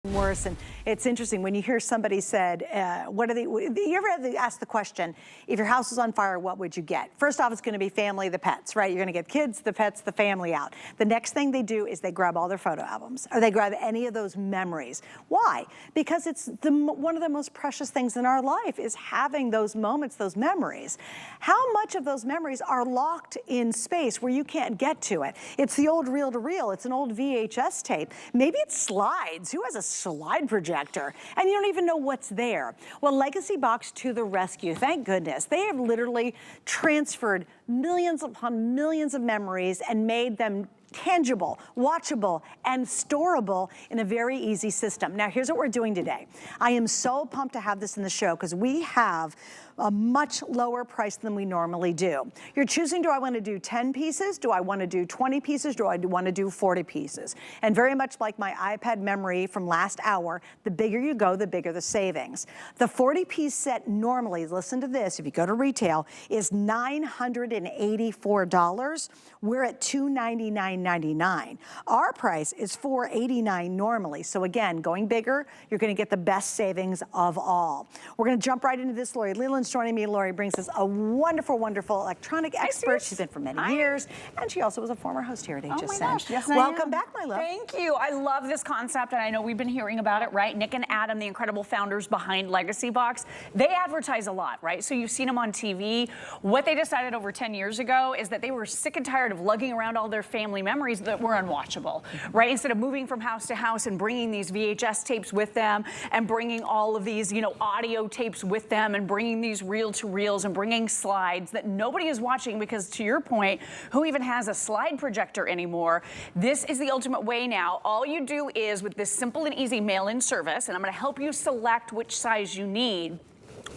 Worse. And it's interesting when you hear somebody said, what are they, you ever have to ask the question, if your house was on fire, what would you get? First off, it's going to be family, the pets, right? You're going to get kids, the pets, the family out. The next thing they do is they grab all their photo albums, or they grab any of those memories. Why? Because it's one of the most precious things in our life is having those moments, those memories. How much of those memories are locked in space where you can't get to it? It's the old reel-to-reel. It's an old VHS tape. Maybe it's slides. Who has a slide projector and you don't even know what's there? Well, Legacybox to the rescue. Thank goodness. They have literally transferred millions upon millions of memories and made them tangible, watchable, and storable in a very easy system. Now, here's what we're doing today. I am so pumped to have this in the show because we have a much lower price than we normally do. You're choosing, do I want to do 10 pieces? Do I want to do 20 pieces? Do I want to do 40 pieces? And very much like my iPad memory from last hour, the bigger you go, the bigger the savings. The 40-piece set normally, listen to this, if you go to retail, is $984. We're at $299.99. Our price is $489 normally. So again, going bigger, you're going to get the best savings of all. We're going to jump right into this. Lori Leland's joining me. Lori brings us a wonderful, wonderful electronic expert. She's been for many years, and she also was a former host here at HSN. Oh my gosh, yes, welcome back, my love. Thank you. I love this concept, and I know we've been hearing about it, right? Nick and Adam, the incredible founders behind Legacybox, they advertise a lot, right? So you've seen them on TV. What they decided over 10 years ago is that they were sick and tired of lugging around all their family memories that were unwatchable, right? Instead of moving from house to house and bringing these VHS tapes with them and bringing all of these, you know, audio tapes with them and bringing these reel-to-reels and bringing slides that nobody is watching because, to your point, who even has a slide projector anymore? This is the ultimate way now. All you do is, with this simple and easy mail-in service, and I'm going to help you select which size you need,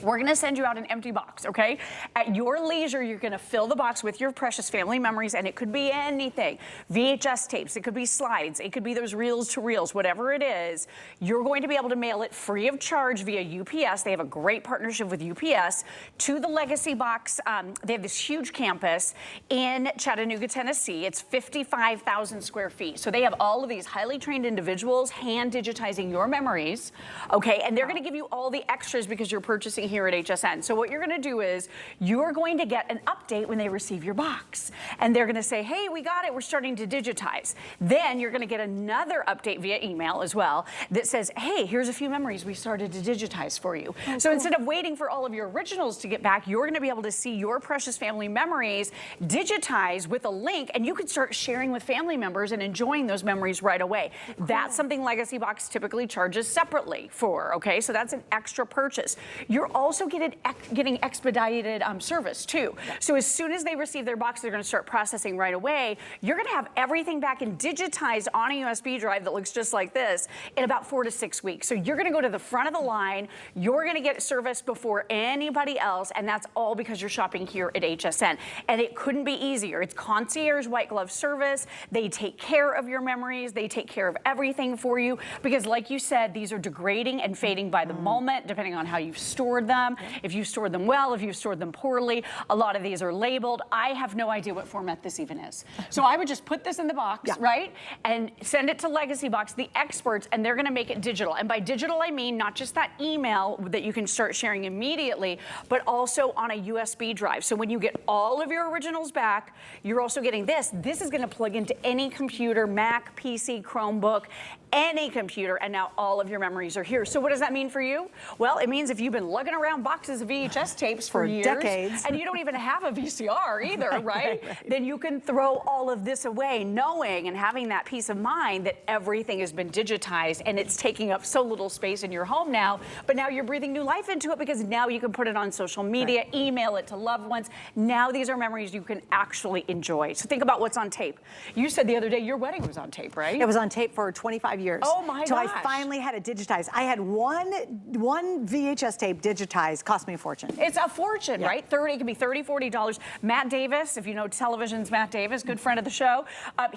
we're going to send you out an empty box, okay? At your leisure, you're going to fill the box with your precious family memories, and it could be anything. VHS tapes, it could be slides, it could be those reels-to-reels, whatever it is. You're going to be able to mail it free of charge via UPS. They have a great partnership with UPS to the Legacybox. They have this huge campus in Chattanooga, Tennessee. It's 55,000 square feet. So they have all of these highly trained individuals hand digitizing your memories, okay? And they're going to give you all the extras because you're purchasing here at HSN. So what you're going to do is you're going to get an update when they receive your box. And they're going to say, hey, we got it. We're starting to digitize. Then you're going to get another update via email as well that says, hey, here's a few memories we started to digitize for you. Oh, so cool. Instead of waiting for all of your originals to get back, you're going to be able to see your precious family memories digitized with a link, and you can start sharing with family members and enjoying those memories right away. Cool. That's something Legacybox typically charges separately for, okay? So that's an extra purchase. You're also getting expedited service too. Yeah. So as soon as they receive their box, they're going to start processing right away. You're going to have everything back and digitized on a USB drive that looks just like this in about 4 to 6 weeks. So you're going to go to the front of the line. You're going to get service before anybody else, and that's all because you're shopping here at HSN. And it couldn't be easier. It's concierge white glove service. They take care of your memories. They take care of everything for you because, like you said, these are degrading and fading by the moment, depending on how you've stored them. If you stored them well, if you stored them poorly. A lot of these are labeled. I have no idea what format this even is. So I would just put this in the box, right? And send it to Legacybox, the experts, and they're gonna make it digital. And by digital, I mean not just that email that you can start sharing immediately, but also on a USB drive. So when you get all of your originals back, you're also getting this. This is gonna plug into any computer, Mac, PC, Chromebook, any computer, and now all of your memories are here. So what does that mean for you? Well, it means if you've been lugging around boxes of VHS tapes for years, decades, and you don't even have a VCR either, right? Then you can throw all of this away, knowing and having that peace of mind that everything has been digitized and it's taking up so little space in your home now, but now you're breathing new life into it because now you can put it on social media, email it to loved ones. Now these are memories you can actually enjoy. So think about what's on tape. You said the other day your wedding was on tape, right? It was on tape for 25 years. Oh my gosh. So I finally had it digitized. I had one VHS tape digitized digitized cost me a fortune. It's a fortune, right? It can be $30, $40. Matt Davis, if you know television's Matt Davis, good friend of the show,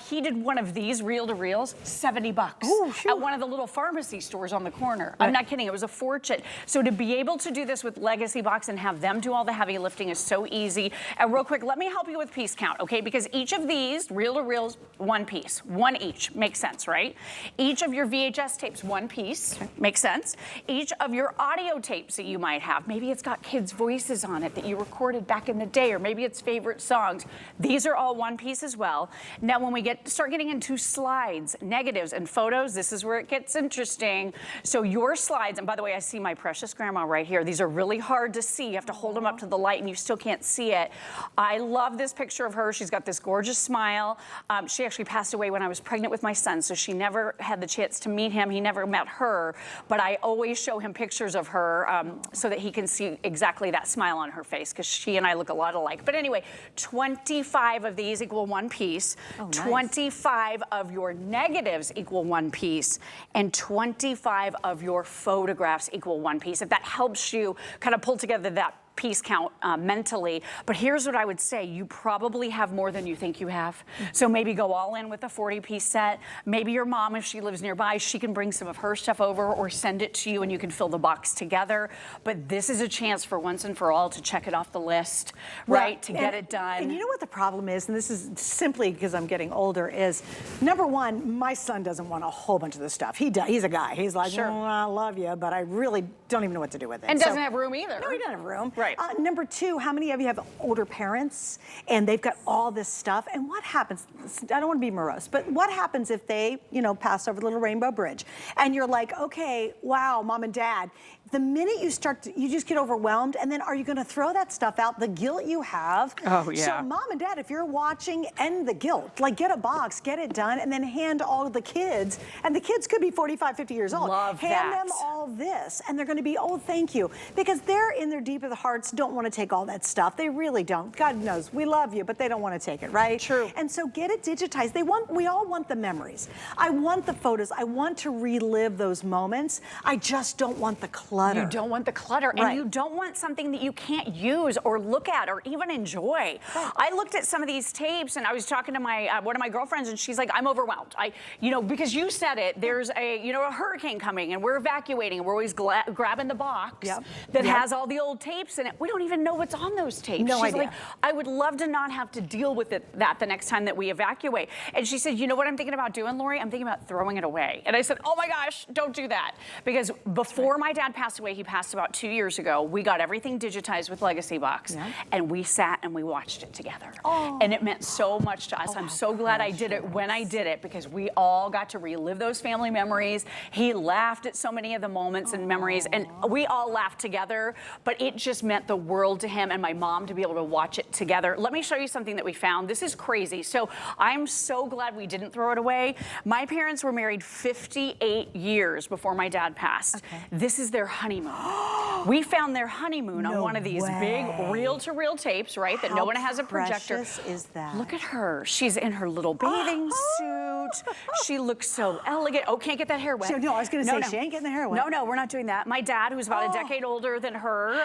he did one of these reel-to-reels, $70 at one of the little pharmacy stores on the corner. I'm not kidding, it was a fortune. So to be able to do this with Legacybox and have them do all the heavy lifting is so easy. And real quick, let me help you with piece count, okay? Because each of these reel-to-reels, one piece, one each, makes sense, right? Each of your VHS tapes, one piece, makes sense. Each of your audio tapes that you might have, maybe it's got kids' voices on it that you recorded back in the day, or maybe it's favorite songs. These are all one piece as well. Now, when we start getting into slides, negatives, and photos, this is where it gets interesting. So your slides, and by the way, I see my precious grandma right here. These are really hard to see. You have to hold them up to the light and you still can't see it. I love this picture of her. She's got this gorgeous smile. She actually passed away when I was pregnant with my son, so she never had the chance to meet him. He never met her, but I always show him pictures of her so that he can see exactly that smile on her face, because she and I look a lot alike. But anyway, 25 of these equal one piece. Oh, nice. 25 of your negatives equal one piece, and 25 of your photographs equal one piece. If that helps you kind of pull together that piece count mentally. But here's what I would say. You probably have more than you think you have. So maybe go all in with a 40-piece set. Maybe your mom, if she lives nearby, she can bring some of her stuff over or send it to you and you can fill the box together. But this is a chance for once and for all to check it off the list, right? To get it done. And you know what the problem is, and this is simply because I'm getting older, is number one, my son doesn't want a whole bunch of this stuff. He's a guy. He's like, sure. I love you, but I really don't even know what to do with it. And doesn't have room either. No, he doesn't have room. Right. Number two, how many of you have older parents and they've got all this stuff? And what happens? I don't want to be morose, but what happens if they, pass over the little rainbow bridge and you're like, okay, wow, mom and dad, the minute you start to, you just get overwhelmed, and then are you going to throw that stuff out, the guilt you have? Oh, yeah. So mom and dad, if you're watching, end the guilt. Like, get a box, get it done, and then hand all of the kids, and the kids could be 45, 50 years old. Love hand that. them all this, and they're going to be, oh, thank you. Because they're in their deep of the hearts don't want to take all that stuff. They really don't. God knows, we love you, but they don't want to take it, right? True. And so get it digitized. We all want the memories. I want the photos. I want to relive those moments. I just don't want the clutter. You don't want the clutter, right. And you don't want something that you can't use or look at or even enjoy. Right. I looked at some of these tapes and I was talking to my one of my girlfriends, and she's like, I'm overwhelmed. Because you said it, there's a hurricane coming and we're evacuating and we're always grabbing the box that has all the old tapes in it. We don't even know what's on those tapes. No she's idea. like, I would love to not have to deal with that the next time that we evacuate. And she said, you know what I'm thinking about doing, Lori? I'm thinking about throwing it away. And I said, oh my gosh, don't do that. Because before my dad passed away, he passed about 2 years ago, we got everything digitized with Legacybox, and we sat and we watched it together. Oh. And it meant so much to us. I'm so glad I did it when I did it, because we all got to relive those family memories. He laughed at so many of the moments and memories, and we all laughed together, but it just meant the world to him and my mom to be able to watch it together. Let me show you something that we found. This is crazy. So I'm so glad we didn't throw it away. My parents were married 58 years before my dad passed. Okay. This is their honeymoon. We found their honeymoon on one of these big reel-to-reel tapes, right? That no one has a projector. How precious is that? Look at her. She's in her little bathing suit. She looks so elegant. Oh, can't get that hair wet. No, I was going to say, she ain't getting the hair wet. No, we're not doing that. My dad, who's about a decade older than her,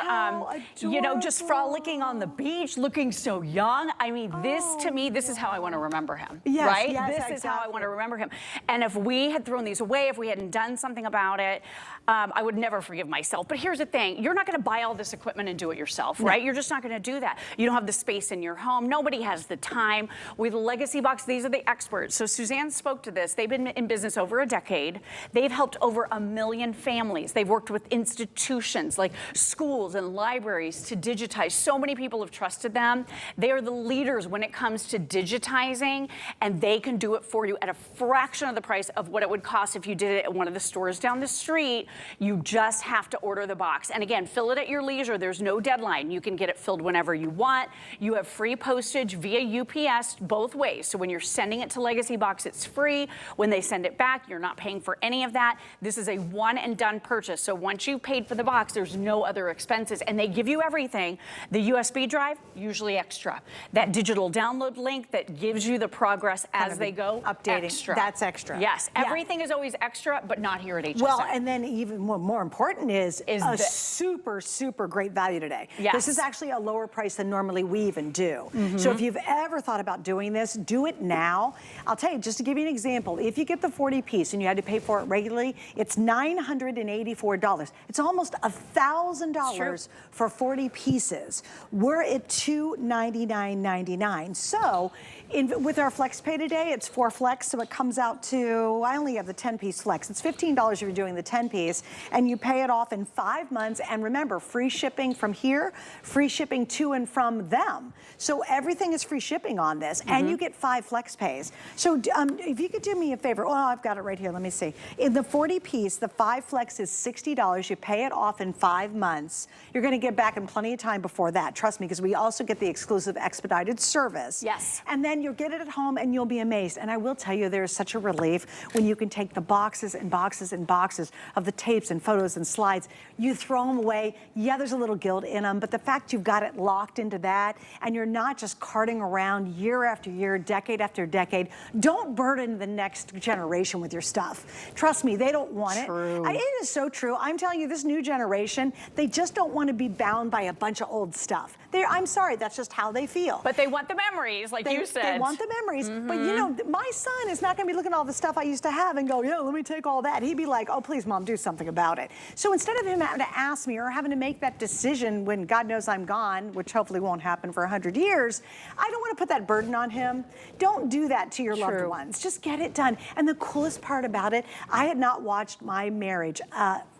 just frolicking on the beach, looking so young. I mean, this, to me, this is how I want to remember him, right? Yes, this is how I want to remember him. And if we had thrown these away, if we hadn't done something about it, I would never forgive myself. But here's the thing. You're not going to buy all this equipment and do it yourself, right? You're just not going to do that. You don't have the space in your home. Nobody has the time. With Legacybox, these are the experts. So Suzanne spoke to this. They've been in business over a decade. They've helped over 1 million families. They've worked with institutions like schools and libraries to digitize. So many people have trusted them. They are the leaders when it comes to digitizing, and they can do it for you at a fraction of the price of what it would cost if you did it at one of the stores down the street. You just have to order the box. And again, fill it at your leisure. There's no deadline. You can get it filled whenever you want. You have free postage via UPS both ways. So when you're sending it to Legacybox, it's free. When they send it back, you're not paying for any of that. This is a one and done purchase. So once you've paid for the box, there's no other expenses, and they give you everything. The USB drive, usually extra. That digital download link that gives you the progress as they go, updating. Extra. That's extra. Yes, everything is always extra, but not here at HSN. Well, and then even more important is a super, super great value today. Yes. This is actually a lower price than normally we even do. So if you've ever thought about doing this, do it now. I'll tell you, just to give you an example, if you get the 40 piece and you had to pay for it regularly, it's $984. It's almost $1,000 for 40 pieces. We're at $299.99. So with our flex pay today, it's 4 flex, so it comes out to, I only have the 10-piece flex. It's $15 if you're doing the 10-piece, and you pay it off in 5 months. And remember, free shipping from here, free shipping to and from them. So everything is free shipping on this, and you get 5 flex pays. So if you could do me a favor, oh, I've got it right here, let me see. In the 40 piece, the 5 flex is $60. You pay it off in 5 months. You're gonna get back in plenty of time before that, trust me, because we also get the exclusive expedited service. Yes. And then you'll get it at home and you'll be amazed. And I will tell you, there is such a relief when you can take the boxes and boxes and boxes of the tapes and photos and slides. You throw them away. Yeah, there's a little guilt in them, but the fact you've got it locked into that and you're not just carting around year after year, decade after decade, don't burden the next generation with your stuff. Trust me, they don't want it. It is so true. I'm telling you, this new generation, they just don't want to be bound by a bunch of old stuff. I'm sorry, that's just how they feel. But they want the memories, like you said. They want the memories. But you know, my son is not gonna be looking at all the stuff I used to have and go, yeah, let me take all that. He'd be like, oh, please, Mom, do something about it. So instead of him having to ask me or having to make that decision when God knows I'm gone, which hopefully won't happen for 100 years, I don't wanna put that burden on him. Don't do that to your loved ones. Just get it done. And the coolest part about it, I had not watched my marriage,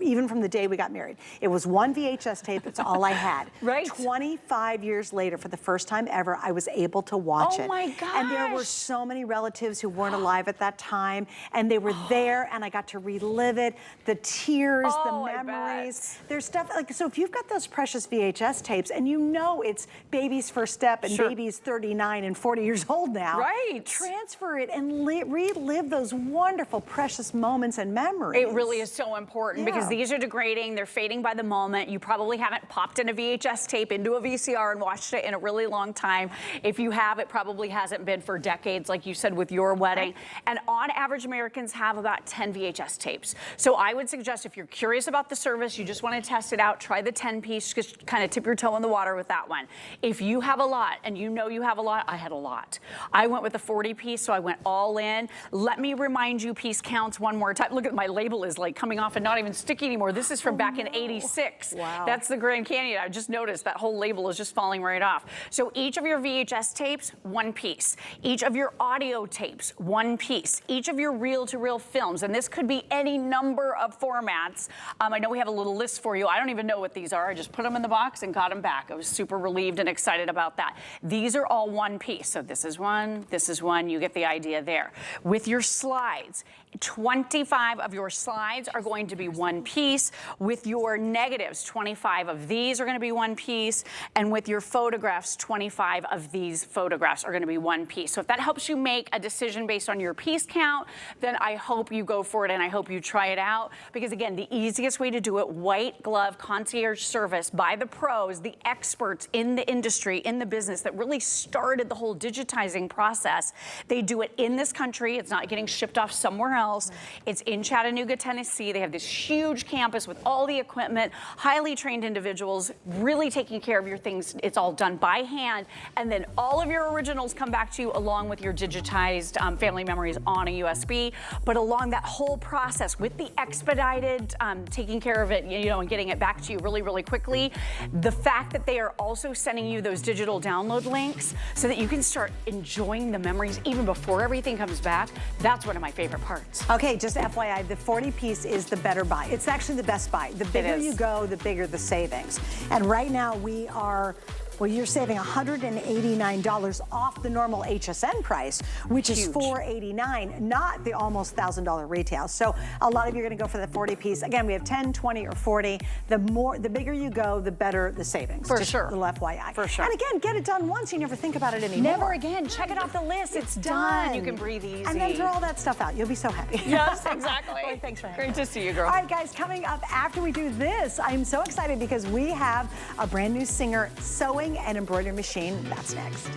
even from the day we got married. It was one VHS tape, that's all I had. 25 years later, for the first time ever, I was able to watch it. Oh my gosh. And there were so many relatives who weren't alive at that time, and they were there, and I got to relive it. The tears, the memories. There's stuff, like, so if you've got those precious VHS tapes, and you know it's baby's first step, and baby's 39 and 40 years old now. Transfer it and relive those wonderful, precious moments and memories. It really is so important because these are degrading, they're fading by the moment. You probably haven't popped in a VHS tape into a VCR and watched it in a really long time. If you have, it probably hasn't been for decades, like you said with your wedding. And on average, Americans have about 10 VHS tapes. So I would suggest, if you're curious about the service, you just want to test it out, try the 10-piece, just kind of tip your toe in the water with that one. If you have a lot, and you know you have a lot, I had a lot. I went with the 40-piece, so I went all in. Let me remind you, piece counts one more time. Look at my label is like coming off and not even sticky anymore. This is from back in '86. Wow. That's the Grand Canyon. I just noticed that whole label is just falling right off. So each of your VHS tapes, 1 piece. Each of your audio tapes, 1 piece. Each of your reel-to-reel films, and this could be any number of formats. I know we have a little list for you. I don't even know what these are. I just put them in the box and got them back. I was super relieved and excited about that. These are all 1 piece. So this is one, you get the idea there. With your slides, 25 of your slides are going to be 1 piece. With your negatives, 25 of these are going to be 1 piece. And with your photographs, 25 of these photographs are going to be 1 piece. So if that helps you make a decision based on your piece count, then I hope you go for it and I hope you try it out. Because again, the easiest way to do it, white glove concierge service by the pros, the experts in the industry, in the business that really started the whole digitizing process. They do it in this country. It's not getting shipped off somewhere else. It's in Chattanooga, Tennessee. They have this huge campus with all the equipment, highly trained individuals, really taking care of your things. It's all done by hand. And then all of your originals come back to you along with your digitized family memories on a USB. But along that whole process with the expedited taking care of it, you know, and getting it back to you really, really quickly, the fact that they are also sending you those digital download links so that you can start enjoying the memories even before everything comes back, that's one of my favorite parts. Okay, just FYI, the 40 piece is the better buy. It's actually the best buy. The bigger you go, the bigger the savings. And right now we are Well, you're saving $189 off the normal HSN price, which is $489, not the almost $1,000 retail. So a lot of you are going to go for the 40 piece. Again, we have 10, 20, or 40. The bigger you go, the better the savings. For just sure. A little FYI. For sure. And again, get it done once. You never think about it anymore. Never again. Check it off the list. It's done. You can breathe easy. And then throw all that stuff out. You'll be so happy. Yes, exactly. Well, thanks for having Great me. to see you, girl. All right, guys, coming up after we do this, I'm so excited because we have a brand new Singer sewing and embroidery machine. That's next.